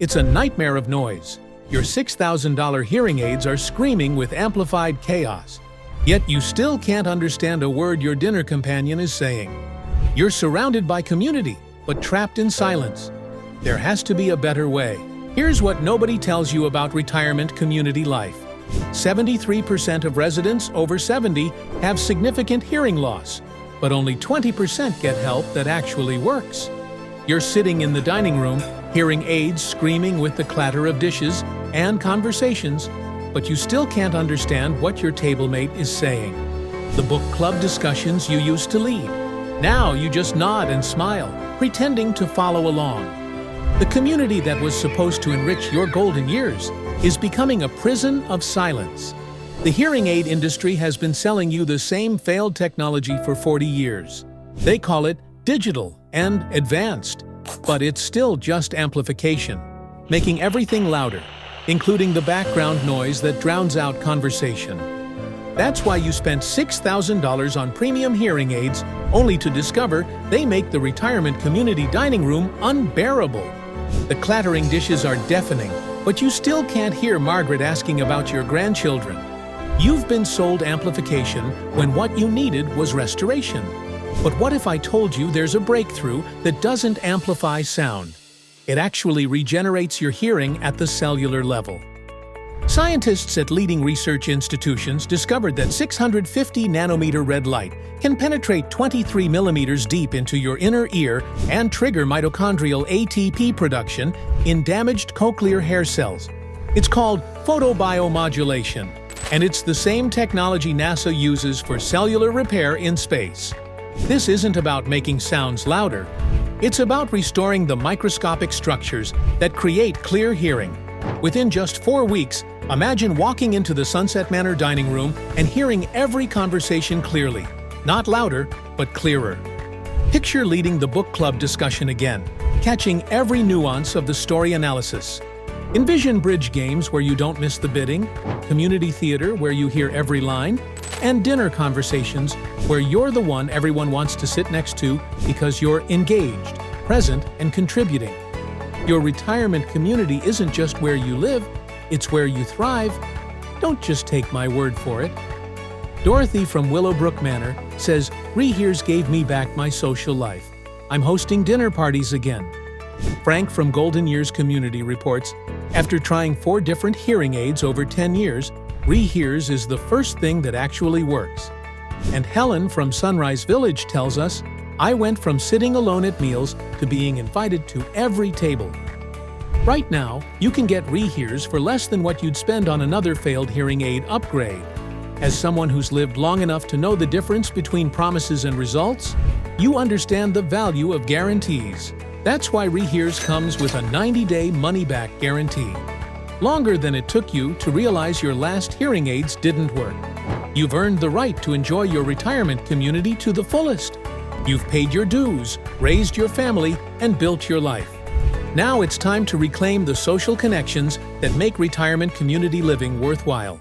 It's a nightmare of noise. Your $6,000 hearing aids are screaming with amplified chaos. Yet you still can't understand a word your dinner companion is saying. You're surrounded by community, but trapped in silence. There has to be a better way. Here's what nobody tells you about retirement community life. 73% of residents over 70 have significant hearing loss, but only 20% get help that actually works. You're sitting in the dining room, hearing aides screaming with the clatter of dishes and conversations, but you still can't understand what your table mate is saying. The book club discussions you used to lead. Now you just nod and smile, pretending to follow along. The community that was supposed to enrich your golden years is becoming a prison of silence. The hearing aid industry has been selling you the same failed technology for 40 years. They call it digital and advanced, but it's still just amplification, making everything louder, including the background noise that drowns out conversation. That's why you spent $6,000 on premium hearing aids, only to discover they make the retirement community dining room unbearable. The clattering dishes are deafening, but you still can't hear Margaret asking about your grandchildren. You've been sold amplification when what you needed was restoration. But what if I told you there's a breakthrough that doesn't amplify sound? It actually regenerates your hearing at the cellular level. Scientists at leading research institutions discovered that 650 nanometer red light can penetrate 23 millimeters deep into your inner ear and trigger mitochondrial ATP production in damaged cochlear hair cells. It's called photobiomodulation, and it's the same technology NASA uses for cellular repair in space. This isn't about making sounds louder. It's about restoring the microscopic structures that create clear hearing. Within just 4 weeks, imagine walking into the Sunset Manor dining room and hearing every conversation clearly. Not louder, but clearer. Picture leading the book club discussion again, catching every nuance of the story analysis. Envision bridge games where you don't miss the bidding, community theater where you hear every line, and dinner conversations where you're the one everyone wants to sit next to because you're engaged, present, and contributing. Your retirement community isn't just where you live, it's where you thrive. Don't just take my word for it. Dorothy from Willowbrook Manor says, "Rehears gave me back my social life. I'm hosting dinner parties again." Frank from Golden Years Community reports, after trying 4 different hearing aids over 10 years, Rehears is the first thing that actually works. And Helen from Sunrise Village tells us, "I went from sitting alone at meals to being invited to every table." Right now, you can get Rehears for less than what you'd spend on another failed hearing aid upgrade. As someone who's lived long enough to know the difference between promises and results, you understand the value of guarantees. That's why Rehears comes with a 90-day money-back guarantee. Longer than it took you to realize your last hearing aids didn't work. You've earned the right to enjoy your retirement community to the fullest. You've paid your dues, raised your family, and built your life. Now it's time to reclaim the social connections that make retirement community living worthwhile.